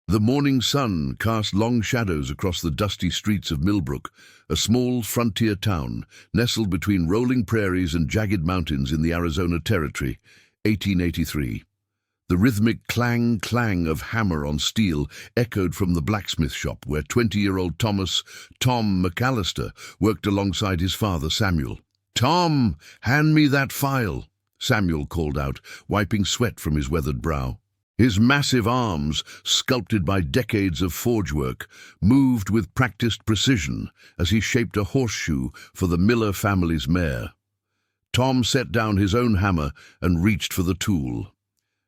The morning sun cast long shadows across the dusty streets of Millbrook, a small frontier town nestled between rolling prairies and jagged mountains in the Arizona Territory, 1883. The rhythmic clang-clang of hammer on steel echoed from the blacksmith shop where 20-year-old Tom McAllister worked alongside his father Samuel. "Tom, hand me that file," Samuel called out, wiping sweat from his weathered brow. His massive arms, sculpted by decades of forge work, moved with practiced precision as he shaped a horseshoe for the Miller family's mare. Tom set down his own hammer and reached for the tool.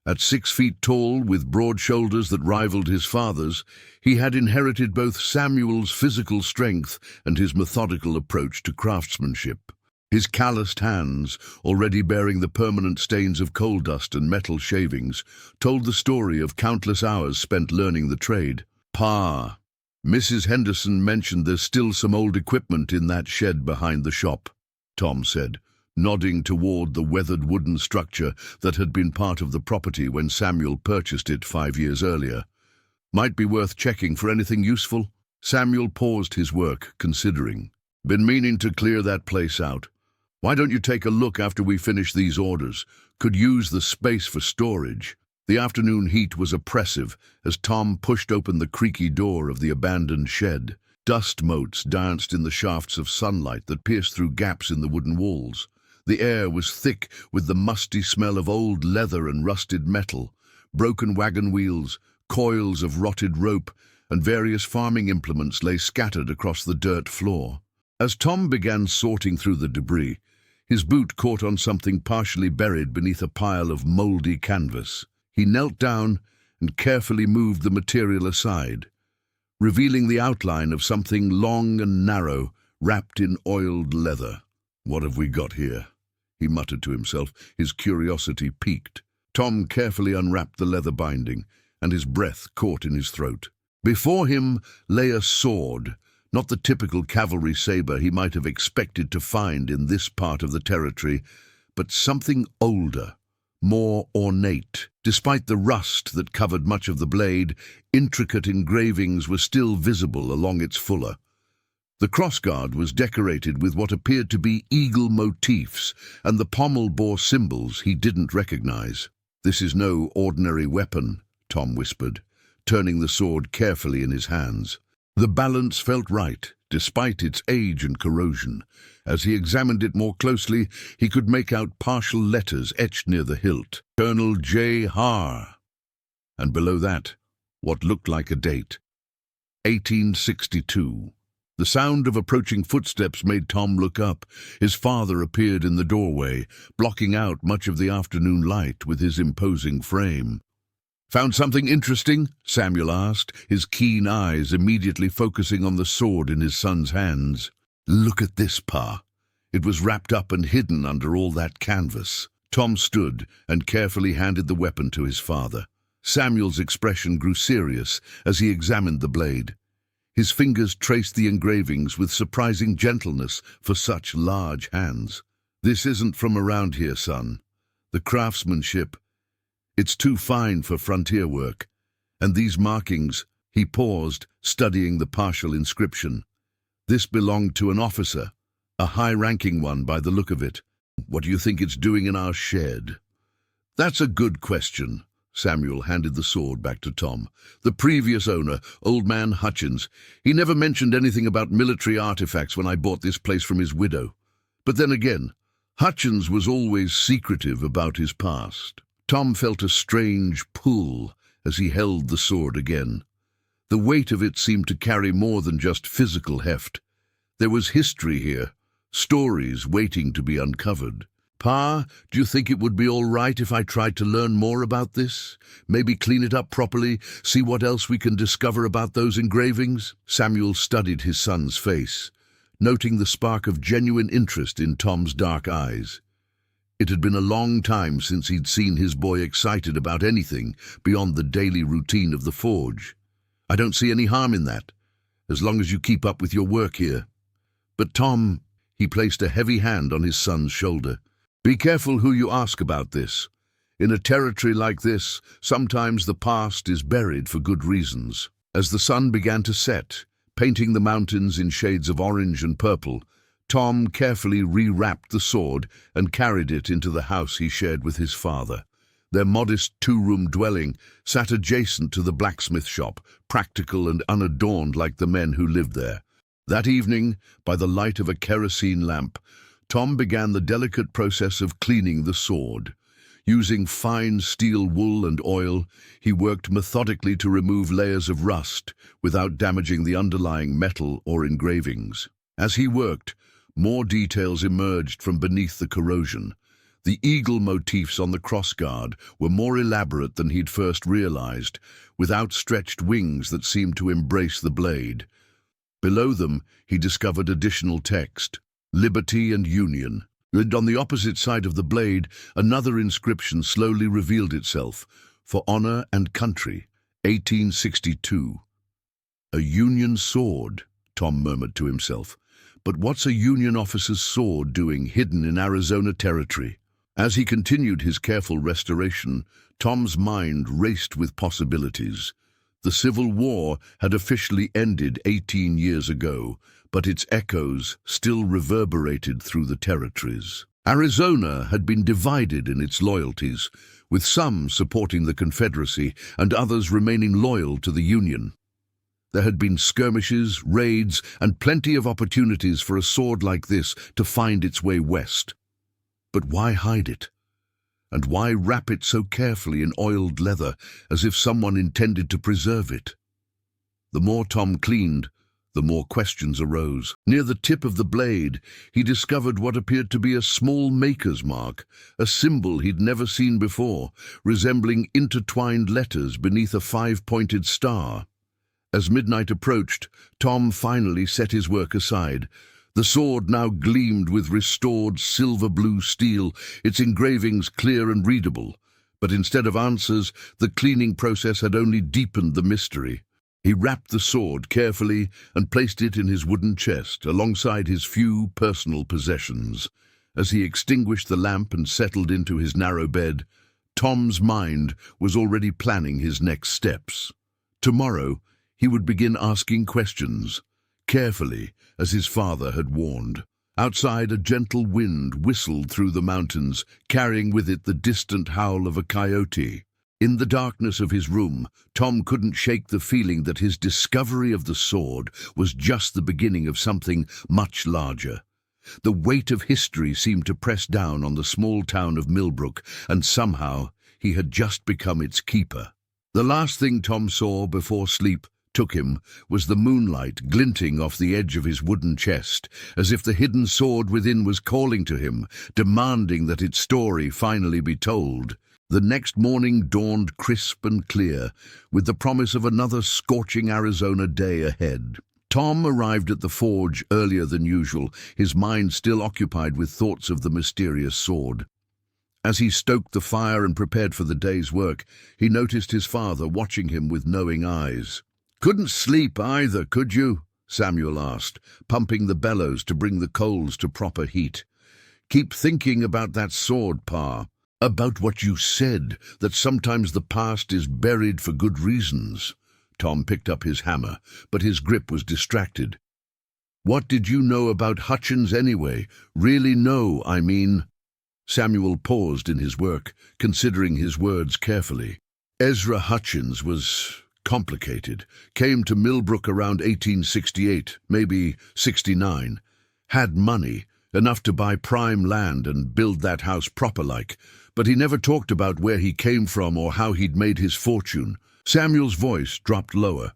At 6 feet tall, with broad shoulders that rivaled his father's, he had inherited both Samuel's physical strength and his methodical approach to craftsmanship. His calloused hands, already bearing the permanent stains of coal dust and metal shavings, told the story of countless hours spent learning the trade. "Pa, Mrs. Henderson mentioned there's still some old equipment in that shed behind the shop," Tom said, nodding toward the weathered wooden structure that had been part of the property when Samuel purchased it 5 years earlier. "Might be worth checking for anything useful." Samuel paused his work, considering. "Been meaning to clear that place out. Why don't you take a look after we finish these orders? Could use the space for storage." The afternoon heat was oppressive as Tom pushed open the creaky door of the abandoned shed. Dust motes danced in the shafts of sunlight that pierced through gaps in the wooden walls. The air was thick with the musty smell of old leather and rusted metal, broken wagon wheels, coils of rotted rope, and various farming implements lay scattered across the dirt floor. As Tom began sorting through the debris, his boot caught on something partially buried beneath a pile of moldy canvas. He knelt down and carefully moved the material aside, revealing the outline of something long and narrow, wrapped in oiled leather. "What have we got here?" he muttered to himself, his curiosity piqued. Tom carefully unwrapped the leather binding, and his breath caught in his throat. Before him lay a sword, not the typical cavalry saber he might have expected to find in this part of the territory, but something older, more ornate. Despite the rust that covered much of the blade, intricate engravings were still visible along its fuller. The crossguard was decorated with what appeared to be eagle motifs, and the pommel bore symbols he didn't recognize. "This is no ordinary weapon," Tom whispered, turning the sword carefully in his hands. The balance felt right, despite its age and corrosion. As he examined it more closely, he could make out partial letters etched near the hilt. Colonel J. Har. And below that, what looked like a date. 1862. The sound of approaching footsteps made Tom look up. His father appeared in the doorway, blocking out much of the afternoon light with his imposing frame. "Found something interesting?" Samuel asked, his keen eyes immediately focusing on the sword in his son's hands. "Look at this, Pa." It was wrapped up and hidden under all that canvas. Tom stood and carefully handed the weapon to his father. Samuel's expression grew serious as he examined the blade. His fingers traced the engravings with surprising gentleness for such large hands. "This isn't from around here, son. The craftsmanship, it's too fine for frontier work. And these markings," he paused, studying the partial inscription. "This belonged to an officer, a high-ranking one by the look of it. What do you think it's doing in our shed?" "That's a good question." Samuel handed the sword back to Tom. "The previous owner, Old Man Hutchins, he never mentioned anything about military artifacts when I bought this place from his widow. But then again, Hutchins was always secretive about his past." Tom felt a strange pull as he held the sword again. The weight of it seemed to carry more than just physical heft. There was history here, stories waiting to be uncovered. "Pa, do you think it would be all right if I tried to learn more about this? Maybe clean it up properly, see what else we can discover about those engravings?" Samuel studied his son's face, noting the spark of genuine interest in Tom's dark eyes. It had been a long time since he'd seen his boy excited about anything beyond the daily routine of the forge. "I don't see any harm in that, as long as you keep up with your work here." "But Tom," he placed a heavy hand on his son's shoulder, "be careful who you ask about this. In a territory like this, sometimes the past is buried for good reasons. As the sun began to set, painting the mountains in shades of orange and purple, Tom carefully rewrapped the sword and carried it into the house he shared with his father. Their modest two-room dwelling sat adjacent to the blacksmith shop, practical and unadorned like the men who lived there. That evening, by the light of a kerosene lamp, Tom began the delicate process of cleaning the sword. Using fine steel wool and oil, he worked methodically to remove layers of rust without damaging the underlying metal or engravings. As he worked, more details emerged from beneath the corrosion. The eagle motifs on the crossguard were more elaborate than he'd first realized, with outstretched wings that seemed to embrace the blade. Below them, he discovered additional text, "Liberty and Union." And on the opposite side of the blade, another inscription slowly revealed itself, "For honor and country, 1862. "A Union sword," Tom murmured to himself. "But what's a Union officer's sword doing hidden in Arizona territory?" As he continued his careful restoration, Tom's mind raced with possibilities. The Civil War had officially ended 18 years ago, but its echoes still reverberated through the territories. Arizona had been divided in its loyalties, with some supporting the Confederacy and others remaining loyal to the Union. There had been skirmishes, raids, and plenty of opportunities for a sword like this to find its way west. But why hide it? And why wrap it so carefully in oiled leather, as if someone intended to preserve it? The more Tom cleaned, the more questions arose. Near the tip of the blade, he discovered what appeared to be a small maker's mark, a symbol he'd never seen before, resembling intertwined letters beneath a five-pointed star. As midnight approached, Tom finally set his work aside. The sword now gleamed with restored silver-blue steel, its engravings clear and readable. But instead of answers, the cleaning process had only deepened the mystery. He wrapped the sword carefully and placed it in his wooden chest, alongside his few personal possessions. As he extinguished the lamp and settled into his narrow bed, Tom's mind was already planning his next steps. Tomorrow, he would begin asking questions, carefully, as his father had warned. Outside, a gentle wind whistled through the mountains, carrying with it the distant howl of a coyote. In the darkness of his room, Tom couldn't shake the feeling that his discovery of the sword was just the beginning of something much larger. The weight of history seemed to press down on the small town of Millbrook, and somehow he had just become its keeper. The last thing Tom saw before sleep took him was the moonlight glinting off the edge of his wooden chest, as if the hidden sword within was calling to him, demanding that its story finally be told. The next morning dawned crisp and clear, with the promise of another scorching Arizona day ahead. Tom arrived at the forge earlier than usual, his mind still occupied with thoughts of the mysterious sword. As he stoked the fire and prepared for the day's work, he noticed his father watching him with knowing eyes. "Couldn't sleep either, could you?" Samuel asked, pumping the bellows to bring the coals to proper heat. "Keep thinking about that sword, Pa. About what you said, that sometimes the past is buried for good reasons." Tom picked up his hammer, but his grip was distracted. "What did you know about Hutchins anyway? Really know, I mean?" Samuel paused in his work, considering his words carefully. Ezra Hutchins was complicated. Came to Millbrook around 1868, maybe 69. Had money, enough to buy prime land and build that house proper-like, but he never talked about where he came from or how he'd made his fortune. Samuel's voice dropped lower.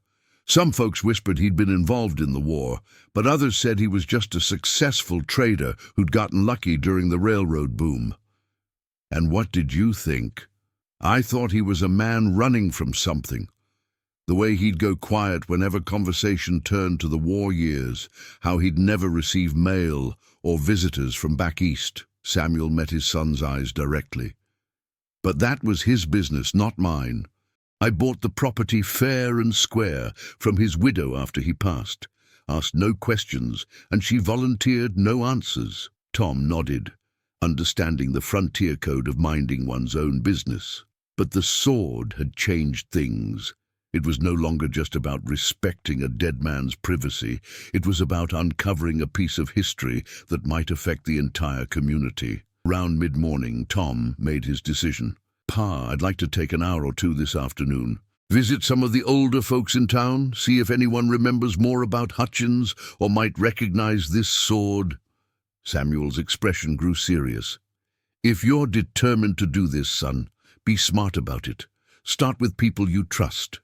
Some folks whispered he'd been involved in the war, but others said he was just a successful trader who'd gotten lucky during the railroad boom. "And what did you think?" "I thought he was a man running from something. The way he'd go quiet whenever conversation turned to the war years, how he'd never receive mail or visitors from back east." Samuel met his son's eyes directly. "But that was his business, not mine. I bought the property fair and square from his widow after he passed, asked no questions, and she volunteered no answers." Tom nodded. understanding the frontier code of minding one's own business. But the sword had changed things. It was no longer just about respecting a dead man's privacy. It was about uncovering a piece of history that might affect the entire community. Around mid-morning, Tom made his decision. "Pa, I'd like to take an hour or two this afternoon. Visit some of the older folks in town, see if anyone remembers more about Hutchins or might recognize this sword." Samuel's expression grew serious. "If you're determined to do this, son, be smart about it. Start with people you trust.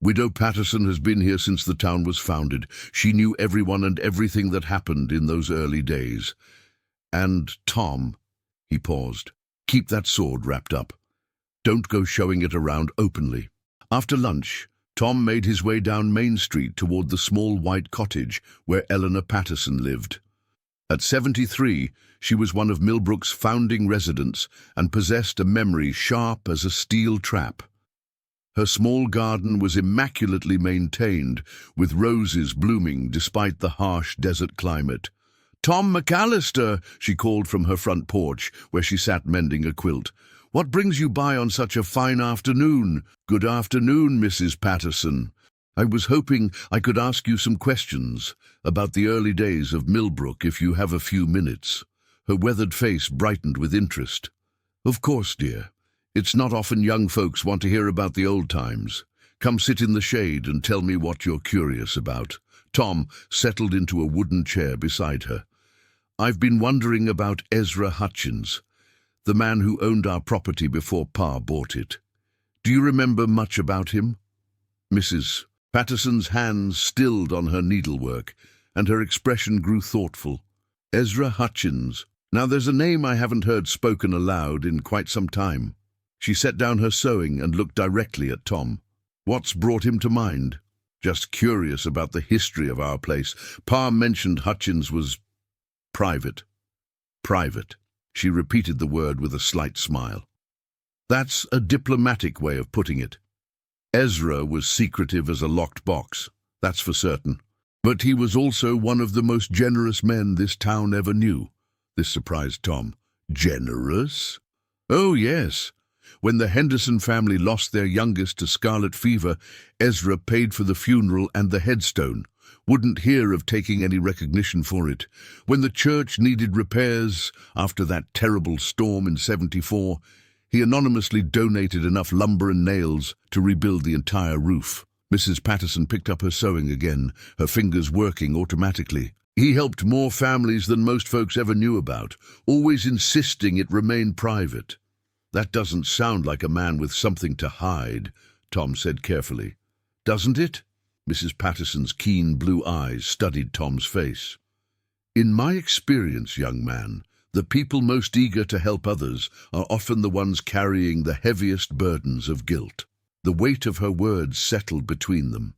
Widow Patterson has been here since the town was founded. She knew everyone and everything that happened in those early days. And, Tom," he paused, "keep that sword wrapped up. Don't go showing it around openly." After lunch, Tom made his way down Main Street toward the small white cottage where Eleanor Patterson lived. At 73, she was one of Millbrook's founding residents and possessed a memory sharp as a steel trap. Her small garden was immaculately maintained, with roses blooming despite the harsh desert climate. "Tom McAllister," she called from her front porch, where she sat mending a quilt. "What brings you by on such a fine afternoon?" "Good afternoon, Mrs. Patterson. I was hoping I could ask you some questions about the early days of Millbrook if you have a few minutes." Her weathered face brightened with interest. "Of course, dear. It's not often young folks want to hear about the old times. Come sit in the shade and tell me what you're curious about." Tom settled into a wooden chair beside her. "I've been wondering about Ezra Hutchins, the man who owned our property before Pa bought it. Do you remember much about him?" Mrs. Patterson's hands stilled on her needlework, and her expression grew thoughtful. "Ezra Hutchins. Now there's a name I haven't heard spoken aloud in quite some time." She set down her sewing and looked directly at Tom. "What's brought him to mind?" "Just curious about the history of our place. Pa mentioned Hutchins was private." "Private." She repeated the word with a slight smile. "That's a diplomatic way of putting it. Ezra was secretive as a locked box, that's for certain. But he was also one of the most generous men this town ever knew." This surprised Tom. "Generous?" "Oh, yes. When the Henderson family lost their youngest to scarlet fever, Ezra paid for the funeral and the headstone. Wouldn't hear of taking any recognition for it. When the church needed repairs after that terrible storm in 74, he anonymously donated enough lumber and nails to rebuild the entire roof." Mrs. Patterson picked up her sewing again, her fingers working automatically. "He helped more families than most folks ever knew about, always insisting it remain private." "That doesn't sound like a man with something to hide," Tom said carefully. "Doesn't it?" Mrs. Patterson's keen blue eyes studied Tom's face. "In my experience, young man, the people most eager to help others are often the ones carrying the heaviest burdens of guilt." The weight of her words settled between them.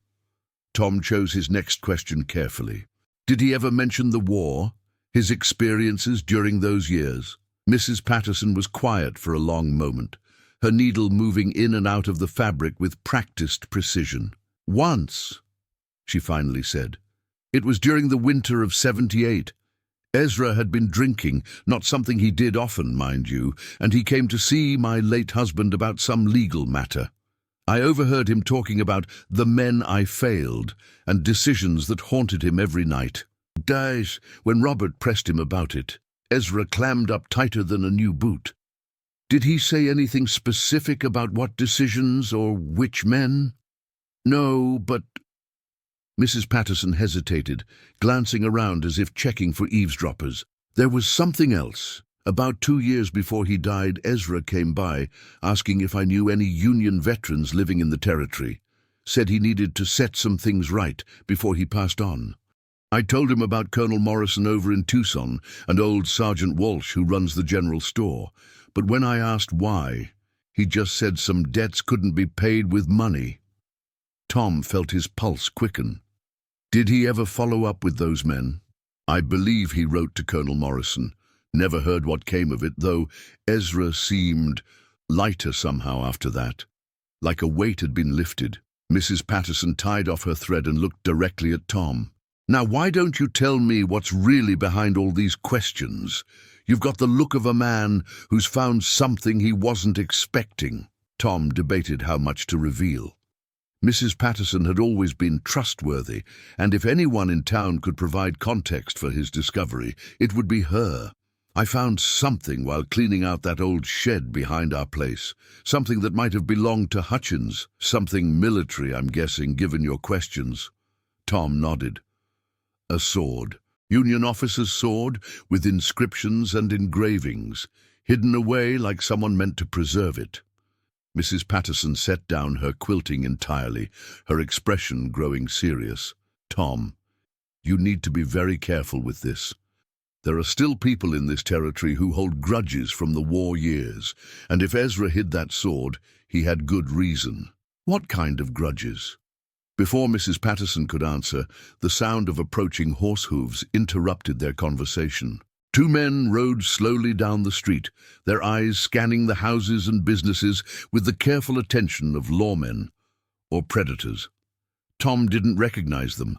Tom chose his next question carefully. "Did he ever mention the war, his experiences during those years?" Mrs. Patterson was quiet for a long moment, her needle moving in and out of the fabric with practiced precision. "Once," she finally said. "It was during the winter of 78. Ezra had been drinking, not something he did often, mind you, and he came to see my late husband about some legal matter. I overheard him talking about the men I failed and decisions that haunted him every night. Days, when Robert pressed him about it, Ezra clammed up tighter than a new boot." "Did he say anything specific about what decisions or which men?" "No, but—" Mrs. Patterson hesitated, glancing around as if checking for eavesdroppers. "There was something else. About 2 years before he died, Ezra came by, asking if I knew any Union veterans living in the territory. Said he needed to set some things right before he passed on. I told him about Colonel Morrison over in Tucson and old Sergeant Walsh who runs the general store. But when I asked why, he just said some debts couldn't be paid with money." Tom felt his pulse quicken. "Did he ever follow up with those men?" "I believe he wrote to Colonel Morrison. Never heard what came of it, though Ezra seemed lighter somehow after that, like a weight had been lifted." Mrs. Patterson tied off her thread and looked directly at Tom. "Now, why don't you tell me what's really behind all these questions? You've got the look of a man who's found something he wasn't expecting." Tom debated how much to reveal. Mrs. Patterson had always been trustworthy, and if anyone in town could provide context for his discovery, it would be her. "I found something while cleaning out that old shed behind our place. Something that might have belonged to Hutchins. Something military, I'm guessing, given your questions." Tom nodded. "A sword. Union officer's sword, with inscriptions and engravings, hidden away like someone meant to preserve it." Mrs. Patterson set down her quilting entirely, her expression growing serious. "Tom, you need to be very careful with this. There are still people in this territory who hold grudges from the war years, and if Ezra hid that sword, he had good reason." "What kind of grudges?" Before Mrs. Patterson could answer, the sound of approaching horse hooves interrupted their conversation. Two men rode slowly down the street, their eyes scanning the houses and businesses with the careful attention of lawmen or predators. Tom didn't recognize them,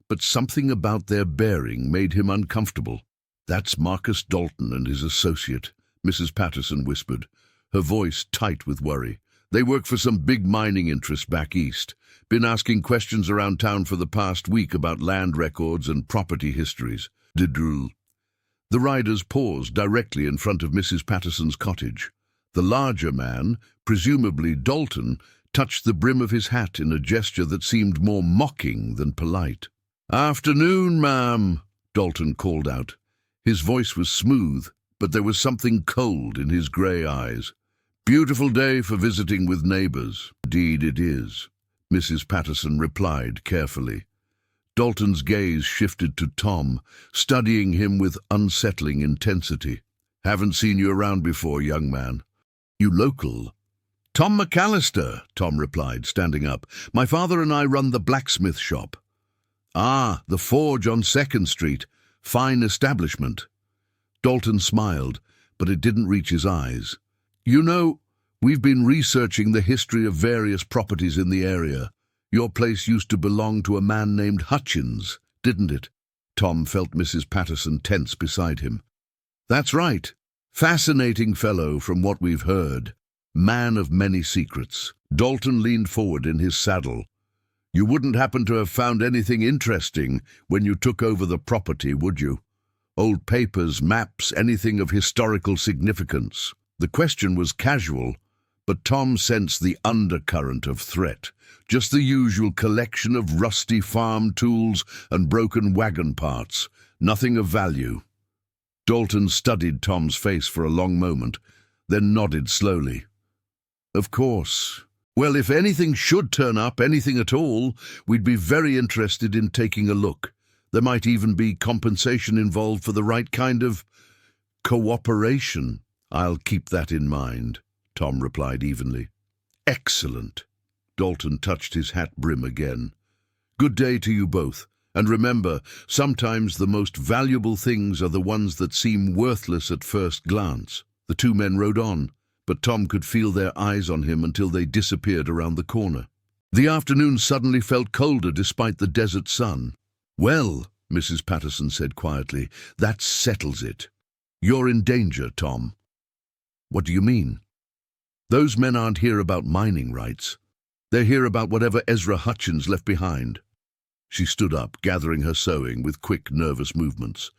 but something about their bearing made him uncomfortable. "That's Marcus Dalton and his associate," Mrs. Patterson whispered, her voice tight with worry. "They work for some big mining interest back east. Been asking questions around town for the past week about land records and property histories." Didrul. The riders paused directly in front of Mrs. Patterson's cottage. The larger man, presumably Dalton, touched the brim of his hat in a gesture that seemed more mocking than polite. "Afternoon, ma'am," Dalton called out. His voice was smooth, but there was something cold in his grey eyes. "Beautiful day for visiting with neighbours." "Indeed it is," Mrs. Patterson replied carefully. Dalton's gaze shifted to Tom, studying him with unsettling intensity. "Haven't seen you around before, young man. You local?" "Tom McAllister," Tom replied, standing up. "My father and I run the Blacksmith shop." "Ah, the Forge on 2nd Street. Fine establishment." Dalton smiled, but it didn't reach his eyes. "You know, we've been researching the history of various properties in the area. Your place used to belong to a man named Hutchins, didn't it?" Tom felt Mrs. Patterson tense beside him. "That's right. Fascinating fellow from what we've heard. Man of many secrets." Dalton leaned forward in his saddle. "You wouldn't happen to have found anything interesting when you took over the property, would you? Old papers, maps, anything of historical significance?" The question was casual, but Tom sensed the undercurrent of threat. Just the usual collection of rusty farm tools and broken wagon parts. Nothing of value. Dalton studied Tom's face for a long moment, then nodded slowly. "Of course. Well, if anything should turn up, anything at all, we'd be very interested in taking a look. There might even be compensation involved for the right kind of cooperation." "I'll keep that in mind," Tom replied evenly. "Excellent." Dalton touched his hat brim again. "Good day to you both. And remember, sometimes the most valuable things are the ones that seem worthless at first glance." The two men rode on, but Tom could feel their eyes on him until they disappeared around the corner. The afternoon suddenly felt colder despite the desert sun. "Well," Mrs. Patterson said quietly, "that settles it. You're in danger, Tom." "What do you mean?" "Those men aren't here about mining rights. They're here about whatever Ezra Hutchins left behind." She stood up, gathering her sewing with quick, nervous movements.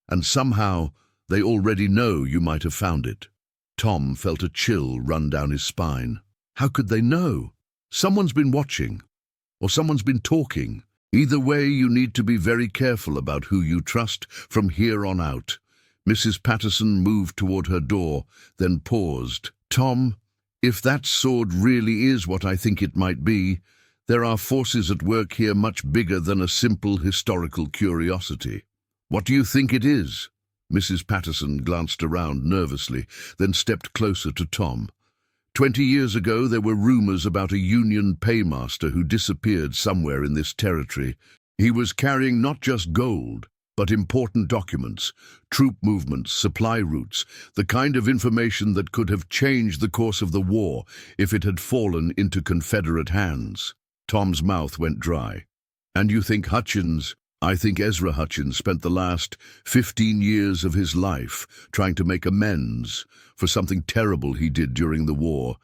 "And somehow they already know you might have found it." Tom felt a chill run down his spine. How could they know? Someone's been watching, or someone's been talking. Either way, you need to be very careful about who you trust from here on out. Mrs. Patterson moved toward her door, then paused. "Tom, if that sword really is what I think it might be, there are forces at work here much bigger than a simple historical curiosity." "What do you think it is?" Mrs. Patterson glanced around nervously, then stepped closer to Tom. 20 years ago, there were rumors about a Union paymaster who disappeared somewhere in this territory. He was carrying not just gold, but important documents, troop movements, supply routes, the kind of information that could have changed the course of the war if it had fallen into Confederate hands. Tom's mouth went dry. "And you think Hutchins I think Ezra Hutchins spent the last 15 years of his life trying to make amends for something terrible he did during the war,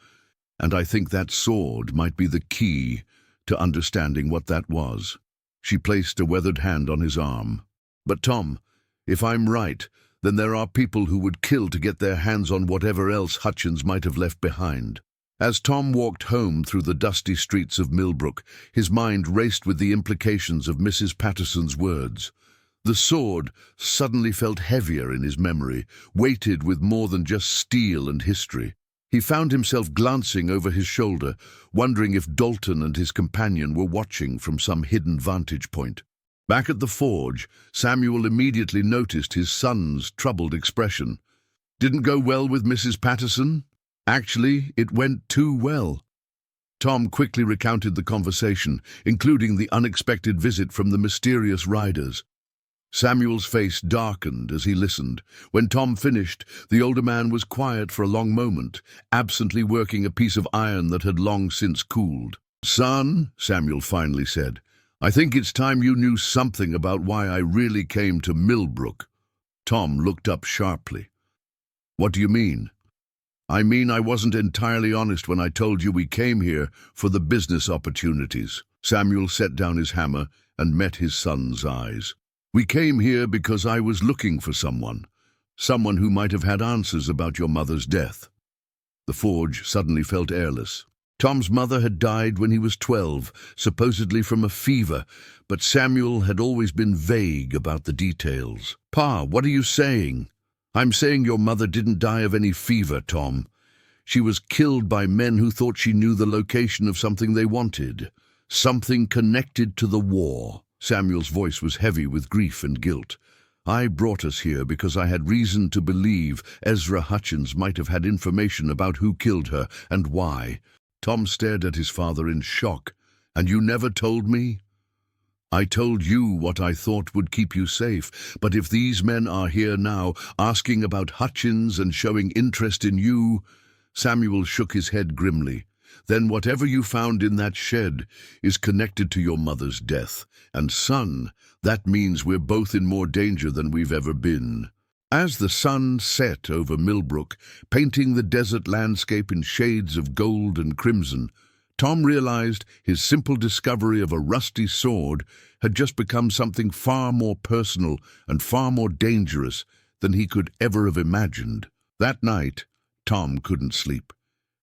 and I think that sword might be the key to understanding what that was." She placed a weathered hand on his arm. "But Tom, if I'm right, then there are people who would kill to get their hands on whatever else Hutchins might have left behind." As Tom walked home through the dusty streets of Millbrook, his mind raced with the implications of Mrs. Patterson's words. The sword suddenly felt heavier in his memory, weighted with more than just steel and history. He found himself glancing over his shoulder, wondering if Dalton and his companion were watching from some hidden vantage point. Back at the forge, Samuel immediately noticed his son's troubled expression. "Didn't go well with Mrs. Patterson?" "Actually, it went too well." Tom quickly recounted the conversation, including the unexpected visit from the mysterious riders. Samuel's face darkened as he listened. When Tom finished, the older man was quiet for a long moment, absently working a piece of iron that had long since cooled. "Son," Samuel finally said, "I think it's time you knew something about why I really came to Millbrook." Tom looked up sharply. "What do you mean?" "I mean I wasn't entirely honest when I told you we came here for the business opportunities." Samuel set down his hammer and met his son's eyes. "We came here because I was looking for someone who might have had answers about your mother's death." The forge suddenly felt airless. Tom's mother had died when he was 12, supposedly from a fever, but Samuel had always been vague about the details. "Pa, what are you saying?" "I'm saying your mother didn't die of any fever, Tom. She was killed by men who thought she knew the location of something they wanted. Something connected to the war." Samuel's voice was heavy with grief and guilt. "I brought us here because I had reason to believe Ezra Hutchins might have had information about who killed her and why." Tom stared at his father in shock. "And you never told me?" "I told you what I thought would keep you safe, but if these men are here now, asking about Hutchins and showing interest in you—" Samuel shook his head grimly. "Then whatever you found in that shed is connected to your mother's death. And son, that means we're both in more danger than we've ever been." As the sun set over Millbrook, painting the desert landscape in shades of gold and crimson, Tom realized his simple discovery of a rusty sword had just become something far more personal and far more dangerous than he could ever have imagined. That night, Tom couldn't sleep.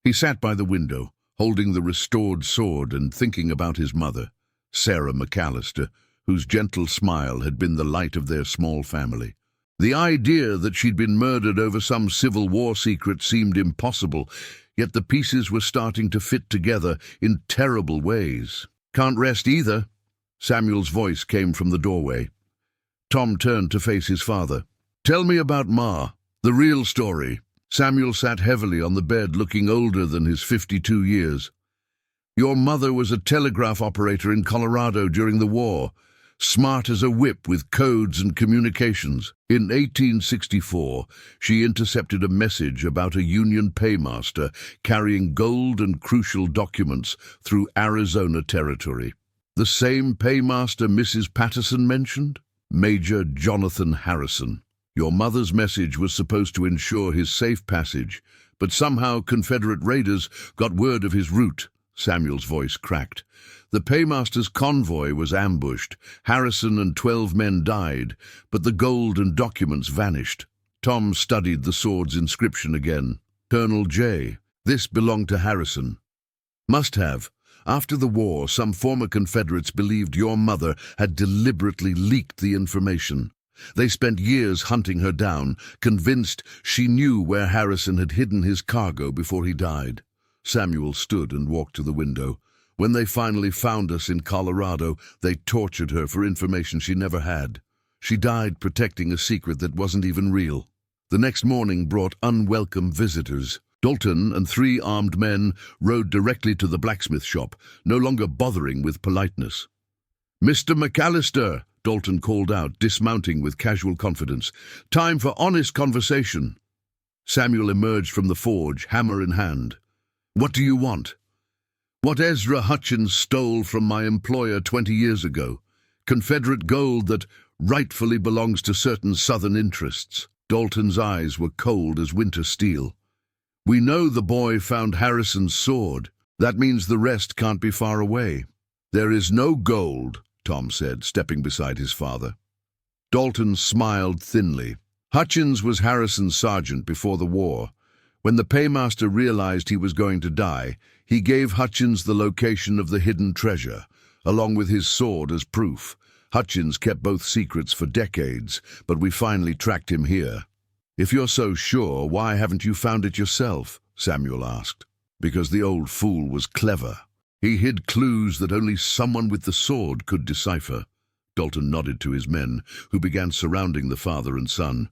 He sat by the window, holding the restored sword and thinking about his mother, Sarah McAllister, whose gentle smile had been the light of their small family. The idea that she'd been murdered over some Civil War secret seemed impossible, yet the pieces were starting to fit together in terrible ways. "Can't rest either." Samuel's voice came from the doorway. Tom turned to face his father. "Tell me about Ma, the real story." Samuel sat heavily on the bed, looking older than his 52 years. "Your mother was a telegraph operator in Colorado during the war, smart as a whip with codes and communications. In 1864, she intercepted a message about a Union paymaster carrying gold and crucial documents through Arizona territory. The same paymaster Mrs. Patterson mentioned? Major Jonathan Harrison. Your mother's message was supposed to ensure his safe passage, but somehow Confederate raiders got word of his route." Samuel's voice cracked. "The paymaster's convoy was ambushed. Harrison and 12 men died, but the gold and documents vanished." Tom studied the sword's inscription again. "Colonel J. This belonged to Harrison." "Must have. After the war, some former Confederates believed your mother had deliberately leaked the information. They spent years hunting her down, convinced she knew where Harrison had hidden his cargo before he died." Samuel stood and walked to the window. "When they finally found us in Colorado, they tortured her for information she never had. She died protecting a secret that wasn't even real. The next morning brought unwelcome visitors. Dalton and 3 armed men rode directly to the blacksmith shop, no longer bothering with politeness. "Mr. McAllister," Dalton called out, dismounting with casual confidence. "Time for honest conversation." Samuel emerged from the forge, hammer in hand. "What do you want?" "What Ezra Hutchins stole from my employer 20 years ago. Confederate gold that rightfully belongs to certain Southern interests. Dalton's eyes were cold as winter steel. We know the boy found Harrison's sword. That means the rest can't be far away. There is no gold, Tom said, stepping beside his father. Dalton smiled thinly. Hutchins was Harrison's sergeant before the war. When the paymaster realized he was going to die, he gave Hutchins the location of the hidden treasure, along with his sword as proof. Hutchins kept both secrets for decades, but we finally tracked him here. If you're so sure, why haven't you found it yourself? Samuel asked. Because the old fool was clever. He hid clues that only someone with the sword could decipher. Dalton nodded to his men, who began surrounding the father and son.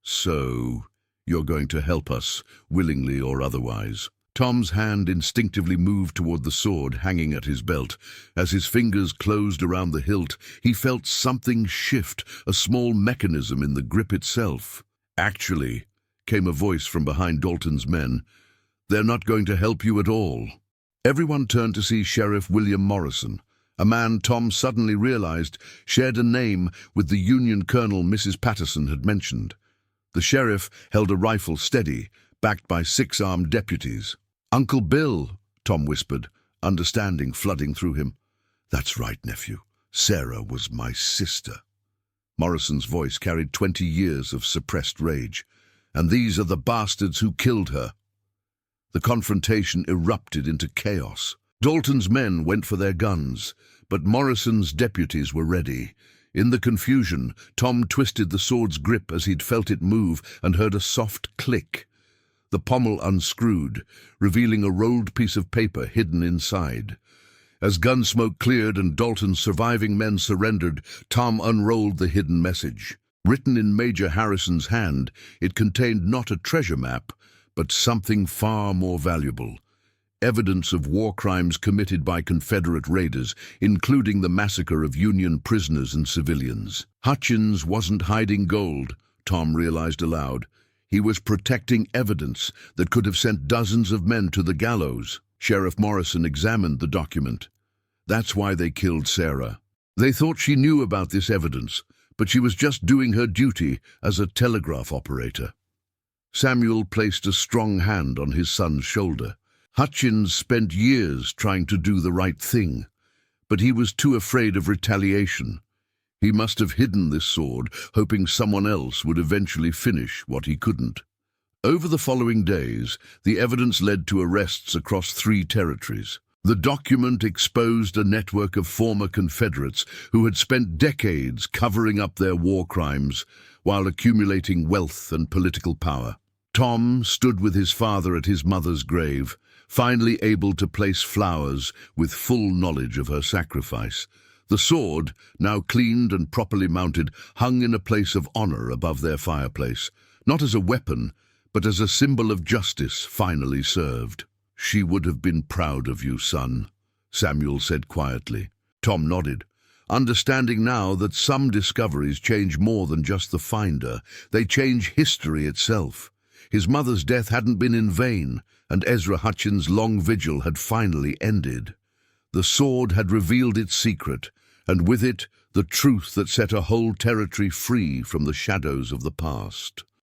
So, you're going to help us, willingly or otherwise. Tom's hand instinctively moved toward the sword hanging at his belt. As his fingers closed around the hilt, he felt something shift, a small mechanism in the grip itself. Actually, came a voice from behind Dalton's men, they're not going to help you at all. Everyone turned to see Sheriff William Morrison, a man Tom suddenly realized shared a name with the Union colonel Mrs. Patterson had mentioned. The sheriff held a rifle steady, backed by 6 armed deputies. "Uncle Bill," Tom whispered, understanding flooding through him. "That's right, nephew. Sarah was my sister." Morrison's voice carried 20 years of suppressed rage. "And these are the bastards who killed her." The confrontation erupted into chaos. Dalton's men went for their guns, but Morrison's deputies were ready. In the confusion, Tom twisted the sword's grip as he'd felt it move and heard a soft click. The pommel unscrewed, revealing a rolled piece of paper hidden inside. As gun smoke cleared and Dalton's surviving men surrendered, Tom unrolled the hidden message. Written in Major Harrison's hand, it contained not a treasure map, but something far more valuable. Evidence of war crimes committed by Confederate raiders, including the massacre of Union prisoners and civilians. Hutchins wasn't hiding gold, Tom realized aloud. He was protecting evidence that could have sent dozens of men to the gallows. Sheriff Morrison examined the document. That's why they killed Sarah. They thought she knew about this evidence, but she was just doing her duty as a telegraph operator. Samuel placed a strong hand on his son's shoulder. Hutchins spent years trying to do the right thing, but he was too afraid of retaliation. He must have hidden this sword, hoping someone else would eventually finish what he couldn't. Over the following days, the evidence led to arrests across 3 territories. The document exposed a network of former Confederates who had spent decades covering up their war crimes while accumulating wealth and political power. Tom stood with his father at his mother's grave, finally able to place flowers with full knowledge of her sacrifice. The sword, now cleaned and properly mounted, hung in a place of honor above their fireplace, not as a weapon, but as a symbol of justice finally served. "She would have been proud of you, son," Samuel said quietly. Tom nodded, understanding now that some discoveries change more than just the finder. They change history itself. His mother's death hadn't been in vain, and Ezra Hutchins' long vigil had finally ended. The sword had revealed its secret, and with it, the truth that set a whole territory free from the shadows of the past.